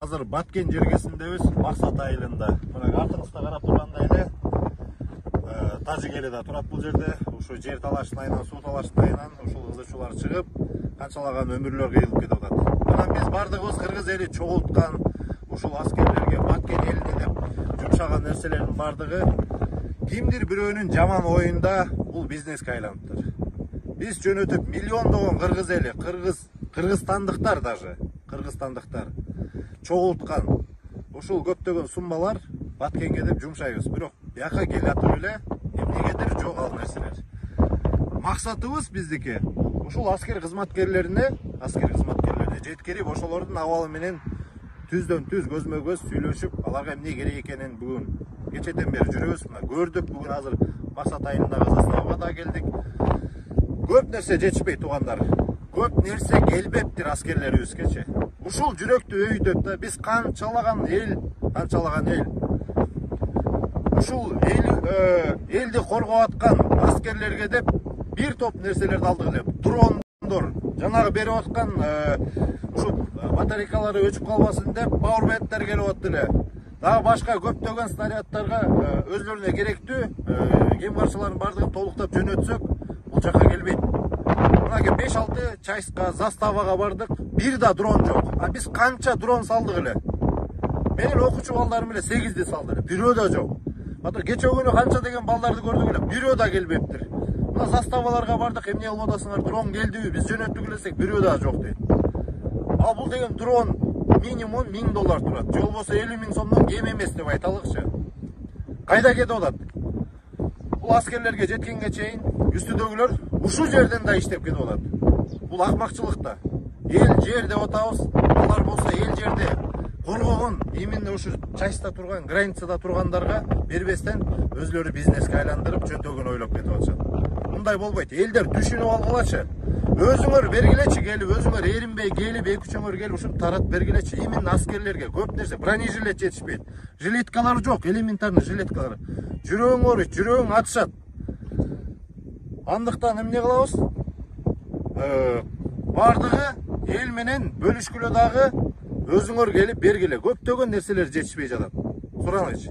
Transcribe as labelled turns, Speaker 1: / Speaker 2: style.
Speaker 1: Hazır Баткен жергесіндебіз, Мақсат айылында. Мына артыңызда қарап тұрғандай эле тажик эли да турат бул жерде. Ушу жер талашынан, суу талашынан ушул кызычуулар чыгып, канчалаган өмүрлөр кыйылып кетип атат. Анан биз бардыгыбыз кыргыз эли чогулткан ушул аскерлерге Баткен элине деп жумшаган нерселердин бардыгы кимдир бирөөнүн жаман оюнда бул бизнеске айланыптыр. Биз жөнөтүп миллиондогон кыргыз эли, кыргызстандыктар даже, кыргызстандыктар чогулткан ушул көптөгөн суммалар Баткенге деп жумшайбыз. Бирок бияка келатып эле эмнегедир жок ал нерселер. Максатыбыз биздики ушул аскер кызматкерлерине жеткирип, ошолордун абалы менен түздөн түз көзмө көз сүйлөшүп, аларга эмне керек экенин бүгүн кечеден бери жүрөбүз. Көрдүк, бүгүн азыр Мақсат айылындагы заставага да келдик. Көп нерсе жетишпей туугандар. Көп нерсе келбептир аскерлерибизгечи. Ушул жүрөктү өйдөп да биз канчалаган эл ушул элди коргоп аткан аскерлерге деп бир топ нерселерди алдык эле. Дрондор, жанагы берип аткан ушул батарейкалары өчүп калбасын деп пауэрбэндтер келип атты эле. Дагы башка көптөгөн снарядтарга өзлөрүнө керектүү кем каршылардын бардыгын толуктап жөнөтсөк, бул жака келбейт. Мына 5-6 чайска, заставага бардык, бир да дрон жок. А биз канча дрон салдык эле. Менин окуучу балдарым эле 8ди салды эле, бирөө да жок. Ата кече күнү канча деген балдарды көрдүк эле, бирөө да келбептир. Мына заставаларга бардык, эмне кылып атасыңар, дрон келдиби, биз жөнөттүк элесек, бирөө да жок дейт. Ал бул деген дрон минимум $1000 турат, же болбосо 50.000 сомдон кем эмес деп айталыкчы. Кайда кетип атат? Бул аскерлерге жеткенге чейин үстүдөгүлөр ушул жерден да иштеп кетип атат. Бул акмакчылык да. Эл жер деп атабыз, алар болсо эл жерде коргогон, именно ушу чайста турган, границада тургандарга бербестен өзлөрү бизнеске айландырып, чөнтөгүн ойлоп кетип атышат. Мындай болбойт. Элдер түшүнүп алгылачы. Өзүңөр бергилечи, келип, өзүңөр эринбей келип, эки-үчөңөр келип ушуну таратып бергилечи. Именно аскерлерге көп нерсе, бронежилет жетишпейт. Жилеткалары жок, элементарный жилеткалары. Жүрөгүң атышат. Андыктан эмне кылабыз? Бардыгы эл менен бөлүшкүлө дагы өзүңөр келип бергиле. Көптөгөн нерселер жетишпей жатат. Сураңызчы.